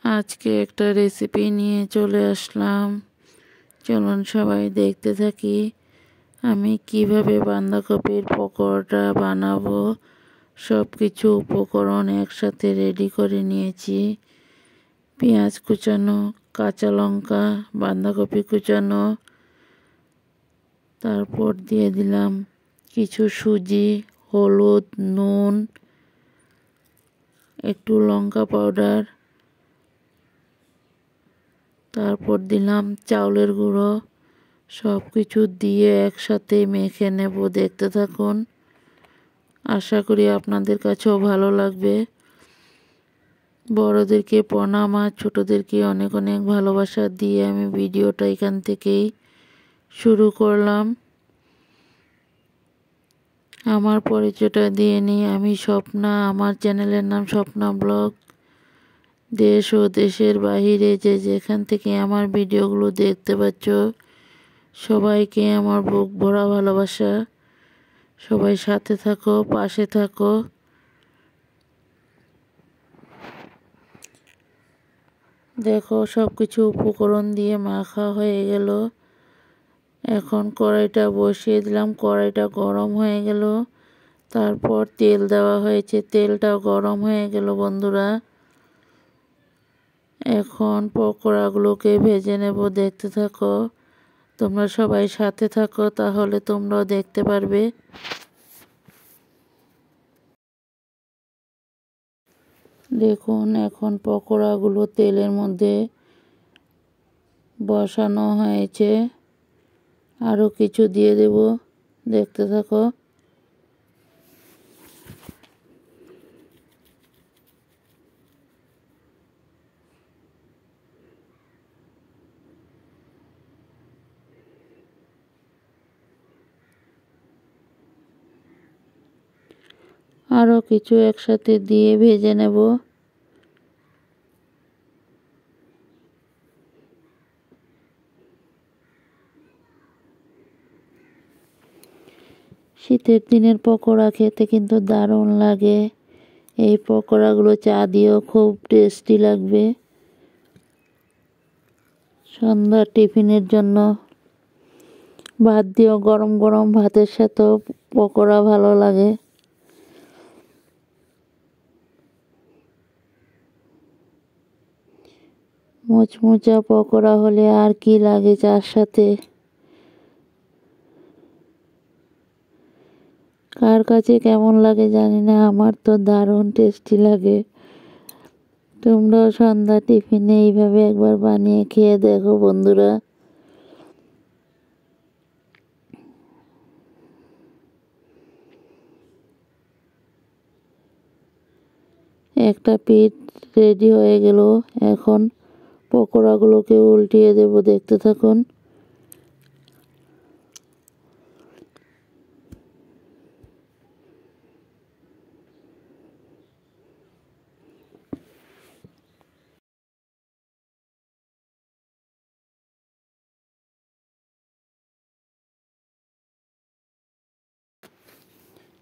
আজকে একটা রেসিপি নিয়ে চলে আসলাম। চলুন সবাই দেখতে থাকি আমি কিভাবে বাঁধাকপির পকোড়াটা বানাবো। সব কিছু উপকরণ একসাথে রেডি করে নিয়েছি। পেঁয়াজ কুচানো, কাঁচা লঙ্কা, বাঁধাকপি কুচানো, তারপর দিয়ে দিলাম কিছু সুজি, হলুদ, নুন, একটু লঙ্কা পাউডার, তারপর দিলাম চাউলের গুঁড়ো। সব কিছু দিয়ে একসাথে মেখে নেব। দেখতে থাকুন, আশা করি আপনাদের কাছেও ভালো লাগবে। বড়দেরকে প্রণাম আর ছোটদেরকে অনেক অনেক ভালোবাসা দিয়ে আমি ভিডিওটা এখান থেকেই শুরু করলাম। আমার পরিচয়টা দিয়ে নিই, আমি স্বপ্না। আমার চ্যানেলের নাম স্বপ্না ব্লগ। দেশ ও দেশের বাহিরে যে যেখান থেকে আমার ভিডিওগুলো দেখতে পাচ্ছ, সবাইকে আমার বুক ভরা ভালোবাসা। সবাই সাথে থাকো, পাশে থাকো। দেখো সব কিছু উপকরণ দিয়ে মাখা হয়ে গেল। এখন কড়াইটা বসিয়ে দিলাম। কড়াইটা গরম হয়ে গেল। তারপর তেল দেওয়া হয়েছে, তেলটা গরম হয়ে গেল বন্ধুরা। এখন পকোড়াগুলোকে ভেজে নেব। দেখতে থাকো, তোমরা সবাই সাথে থাকো, তাহলে তোমরাও দেখতে পারবে। দেখুন এখন পকোড়াগুলো তেলের মধ্যে বসানো হয়েছে। আরও কিছু দিয়ে দেব। দেখতে থাকো। আরও কিছু একসাথে দিয়ে ভেজে নেব। শীতের দিনের পকোড়া খেতে কিন্তু দারুণ লাগে। এই পকোড়াগুলো চা দিয়েও খুব টেস্টি লাগবে। সন্ধ্যার টিফিনের জন্য ভাত দিয়েও, গরম গরম ভাতের সাথেও পকোড়া ভালো লাগে। মুচমুচা পকোড়া হলে আর কি লাগে চার সাথে। কার কাছে কেমন লাগে জানি না, আমার তো দারুণ টেস্টি লাগে। তোমরাও সন্ধ্যা টিফিনে এইভাবে একবার বানিয়ে খেয়ে দেখো বন্ধুরা। একটা পিঠ রেডি হয়ে গেল। এখন পকোড়াগুলোকে উল্টিয়ে দেব। দেখতে থাকুন।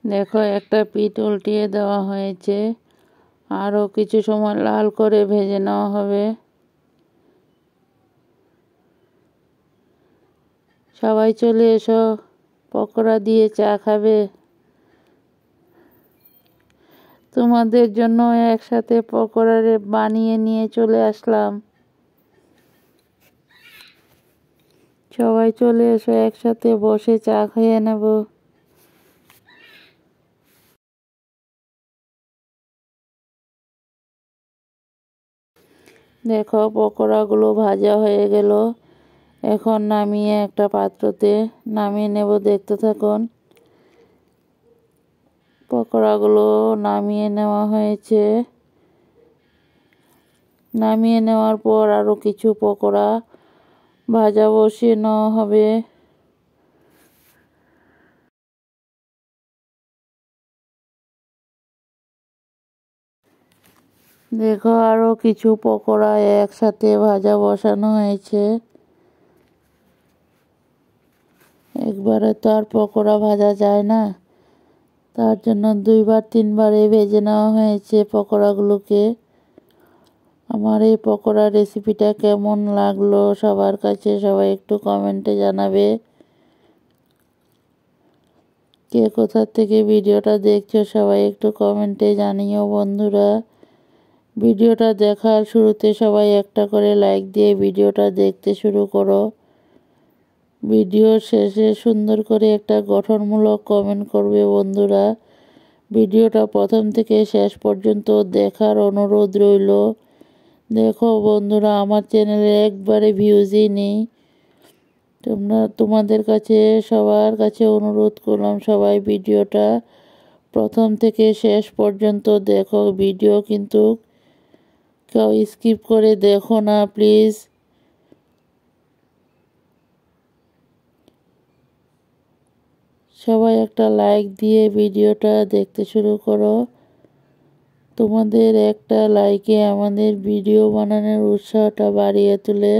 দেখো একটা পিঠ উল্টিয়ে দেওয়া হয়েছে। আরও কিছু সময় লাল করে ভেজে নেওয়া হবে। সবাই চলে এসো, পকোড়া দিয়ে চা খাবে। তোমাদের জন্য একসাথে পকোড়া বানিয়ে নিয়ে চলে আসলাম। সবাই চলে এসো, একসাথে বসে চা খেয়ে নেব। দেখো পকোড়াগুলো ভাজা হয়ে গেল। এখন নামিয়ে একটা পাত্রতে নামিয়ে নেব। দেখতে থাকুন। পকোড়াগুলো নামিয়ে নেওয়া হয়েছে। নামিয়ে নেওয়ার পর আরও কিছু পকোড়া ভাজা বসিয়ে নেওয়া হবে। দেখো আরও কিছু পকোড়া একসাথে ভাজা বসানো হয়েছে। একবারে তো আর পকোড়া ভাজা যায় না, তার জন্য দুইবার তিনবারে ভেজে নেওয়া হয়েছে পকোড়াগুলোকে। আমার এই পকোড়া রেসিপিটা কেমন লাগলো সবার কাছে সবাই একটু কমেন্টে জানাবে। কে কোথা থেকে ভিডিওটা দেখছো সবাই একটু কমেন্টে জানিও বন্ধুরা। ভিডিওটা দেখার শুরুতে সবাই একটা করে লাইক দিয়ে ভিডিওটা দেখতে শুরু করো। ভিডিওর শেষে সুন্দর করে একটা গঠনমূলক কমেন্ট করবে বন্ধুরা। ভিডিওটা প্রথম থেকে শেষ পর্যন্ত দেখার অনুরোধ রইল। দেখো বন্ধুরা, আমার চ্যানেলে একবারে ভিউজই নেই। তোমাদের কাছে সবার কাছে অনুরোধ করলাম সবাই ভিডিওটা প্রথম থেকে শেষ পর্যন্ত দেখো। ভিডিও কিন্তু কেউ স্কিপ করে দেখো না প্লিজ। সবাই একটা লাইক দিয়ে ভিডিওটা দেখতে শুরু করো। তোমাদের একটা লাইকে আমাদের ভিডিও বানানোর উৎসাহটা বাড়িয়ে তোলে।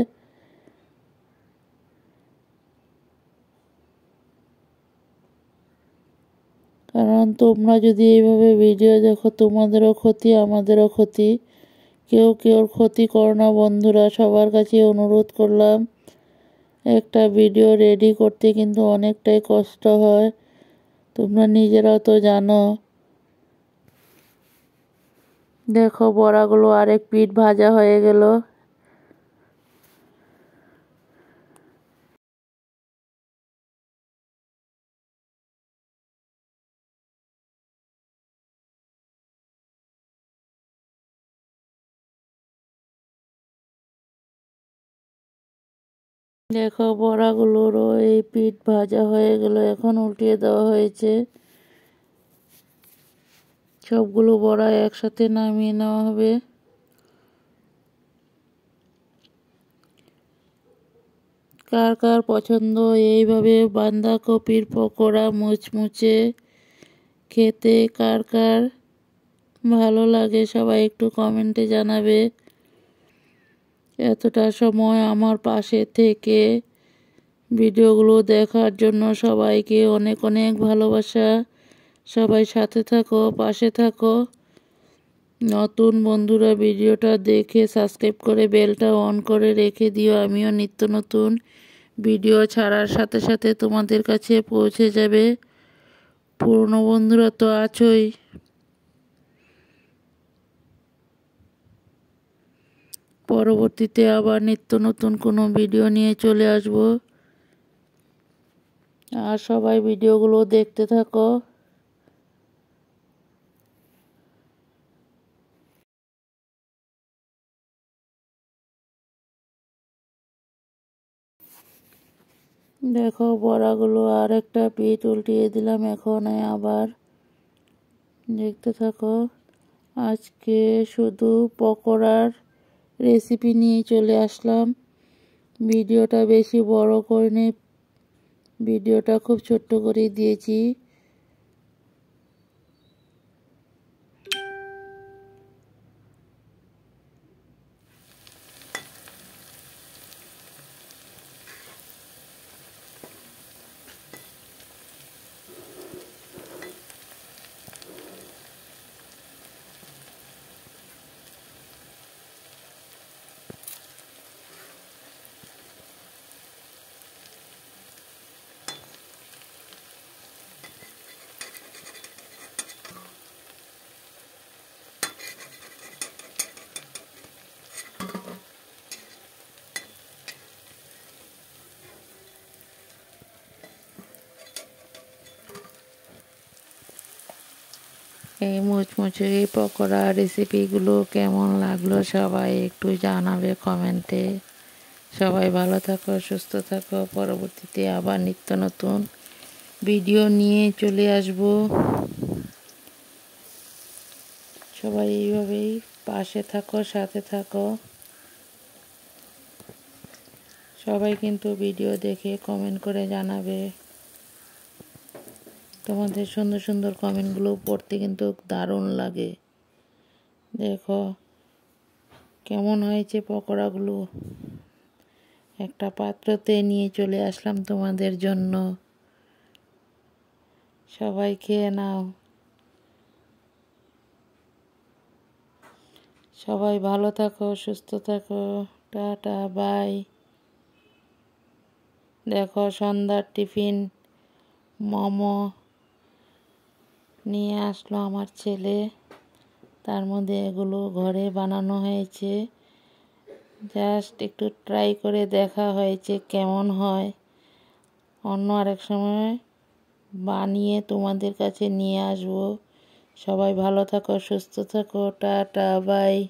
কারণ তোমরা যদি এইভাবে ভিডিও দেখো তোমাদেরও ক্ষতি আমাদেরও ক্ষতি। কেউ কেউর ক্ষতি করো না বন্ধুরা, সবার কাছে অনুরোধ করলাম। একটা ভিডিও রেডি করতে কিন্তু অনেকটাই কষ্ট হয়, তোমরা নিজেরাও তো জানো। দেখো বড়াগুলো আরেক পিঠ ভাজা হয়ে গেল। দেখো বড়াগুলোরও এই পিঠ ভাজা হয়ে গেল, এখন উল্টিয়ে দেওয়া হয়েছে। সবগুলো বড়া একসাথে নামিয়ে নেওয়া হবে। কার কার পছন্দ এইভাবে বাঁধাকপির পকোড়া মুচমুচে খেতে, কার কার ভালো লাগে সবাই একটু কমেন্টে জানাবে। এতটা সময় আমার পাশে থেকে ভিডিওগুলো দেখার জন্য সবাইকে অনেক অনেক ভালোবাসা। সবাই সাথে থাকো, পাশে থাকো। নতুন বন্ধুরা ভিডিওটা দেখে সাবস্ক্রাইব করে বেলটা অন করে রেখে দিও। আমিও নিত্য নতুন ভিডিও ছাড়ার সাথে সাথে তোমাদের কাছে পৌঁছে যাবে। পুরনো বন্ধুরা তো আছোই। পরবর্তীতে আবার নিত্য নতুন কোনো ভিডিও নিয়ে চলে আসব। আর সবাই ভিডিওগুলো দেখতে থাকো। দেখো বড়াগুলো আর একটা পিঠ উল্টিয়ে দিলাম, এখন আবার দেখতে থাকো। আজকে শুধু পকোড়ার রেসিপি নিয়ে চলে আসলাম। ভিডিওটা বেশি বড় করিনি, ভিডিওটা খুব ছোট্ট করে দিয়েছি। এই মুচমুচে এই পকোড়া রেসিপিগুলো কেমন লাগলো সবাই একটু জানাবে কমেন্টে। সবাই ভালো থাকো, সুস্থ থাকো। পরবর্তীতে আবার নিত্য নতুন ভিডিও নিয়ে চলে আসব। সবাই এইভাবেই পাশে থাকো, সাথে থাকো। সবাই কিন্তু ভিডিও দেখে কমেন্ট করে জানাবে। তোমাদের সুন্দর সুন্দর কমেন্টগুলো পড়তে কিন্তু দারুণ লাগে। দেখো কেমন হয়েছে পকোড়াগুলো। একটা পাত্রতে নিয়ে চলে আসলাম তোমাদের জন্য। সবাই খেয়ে নাও। সবাই ভালো থাকো, সুস্থ থাকো। Tata, bye. দেখো সন্ধ্যার টিফিন মোমো নিয়ে আসলো আমার ছেলে। তার মধ্যে এগুলো ঘরে বানানো হয়েছে, জাস্ট একটু ট্রাই করে দেখা হয়েছে কেমন হয়। অন্য আরেক সময় বানিয়ে তোমাদের কাছে নিয়ে আসবো। সবাই ভালো থাকো, সুস্থ থাকো। Tata, by.